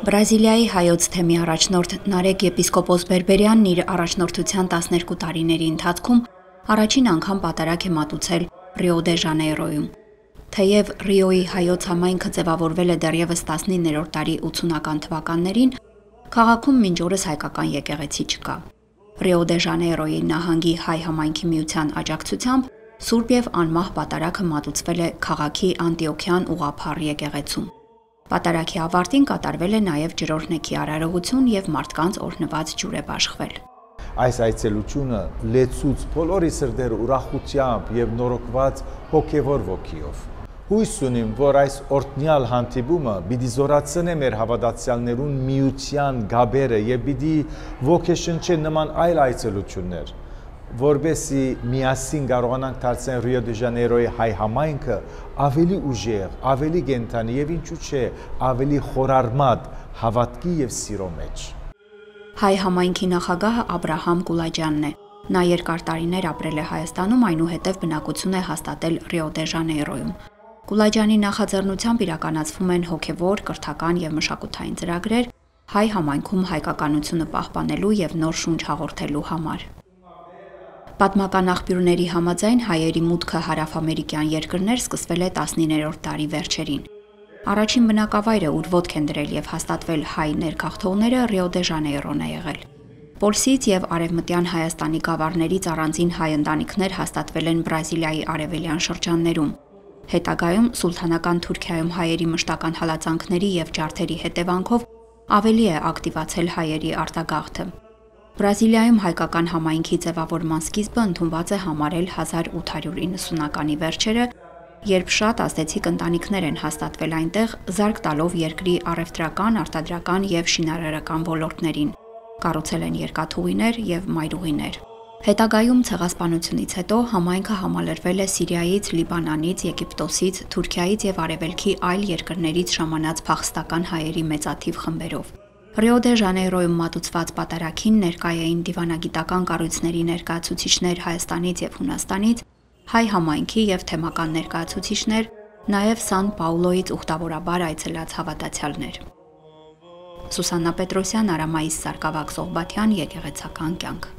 Բրազիլիայի հայոց թեմի առաջնորդ Նարեկ եպիսկոպոս Բերբերյանն իր առաջնորդության 12 տարիների ընթացքում առաջին անգամ պատարագ է մատուցել Ռիո դե Ժանեյրոյում։ Թեև Ռիոյի հայոց համայնքը ձևավորվել է դեռևս 19-րդ դարի 80-ական թվականներին, քաղաքում մինչ օրս հայկական եկեղեցի չկա։ Ռիո դե Ժանեյրոյի նահանգի հայ համայնքի միության աջակցությամբ Սուրբ եւ անմահ պատարագը մատուցվել է քաղաքի Անտիոքյան ուղղափառ եկեղեցում։ Պատարագի ավարտին կատարվել է նաև ջրօրհնեքի արարողություն եւ մարդկանց օրհնված ջուր է բաշխվել։ Այս այցելությունը լեցուց բոլորի սրտերը ուրախությամբ եւ նորոգված հոգեվոր ոգիով։ Հույս ունիմ, որ այս օրհնյալ հանդիպումը պիտի զորացնի մեր հավատացյալներուն միության գաբերը եւ պիտի ոգեշնչի նման այլ այցելություններ, որբեսի միասին կարողանանք դարձնել Ռիո դե Ժանեյրոյի հայ համայնքը ավելի ուժեղ, ավելի կենդանի եւ ինչու՞ չէ, ավելի խորարմատ հավատքի եւ սիրո մեջ։ Հայ համայնքի նախագահը Աբրահամ Կուլաջյանն է։ Նա երկար տարիներ ապրել է Հայաստանում, այնուհետև բնակություն է հաստատել Ռիո դե Ժանեյրոյում։ Կուլաջյանի նախաձեռնությամբ իրականացվում են հոգևոր, կրթական եւ մշակութային ծրագրեր հայ համայնքում հայկականությունը պահպանելու եւ նոր շունչ հաղորդելու համար։ Պատմական աղբյուրների համաձայն հայերի մուտքը հարավամերիկյան երկրներ սկսվել է 19-րդ դարի վերջերին։ Առաջին բնակավայրը, ուր ոտք են դրել եւ հաստատվել հայ ներքաղթողները, Ռիո դե Ժանեյրոն է եղել։ Պոլսից եւ Արևմտյան Հայաստանի գավառներից առանձին հայ ընտանիքներ հաստատվել են Բրազիլիայի արևելյան շրջաններում։ Հետագայում սուլթանական Թուրքիայում հայերի մշտական հալածանքների եւ ջարդերի հետևանքով ավելի է ակտիվացել հայերի արտագաղթը։ Բրազիլիայում հայկական համայնքի ձևավորման սկիզբը ընդունված է համարել 1890-ականի վերջերը, երբ շատ ազդեցիկ ընտանիքներ են հաստատվել այնտեղ, զարկ տալով երկրի առևտրական, արտադրական եւ շինարարական ոլորտներին, կառուցել են երկաթուղիներ եւ մայրուղիներ։ Հետագայում ցեղասպանությունից հետո համայնքը համալրվել է Սիրիայից, Լիբանանից, Եգիպտոսից, Թուրքիայից եւ արևելքի այլ երկրներից ժամանած փախստական հայերի մեծաթիվ խմբերով։ Ռիո դե Ժանեյրոյում մատուցված պատարագին ներկա էին դիվանագիտական կառույցների ներկայացուցիչներ Հայաստանից եւ Հունաստանից, հայ համայնքի եւ թեմական ներկայացուցիչներ, նաեւ Սան Պաուլոյից ուխտավորաբար այցելած հավատացյալներ։ Սուսաննա Պետրոսյան, Արամայիս Սարգսակյան, եկեղեցական կյանք։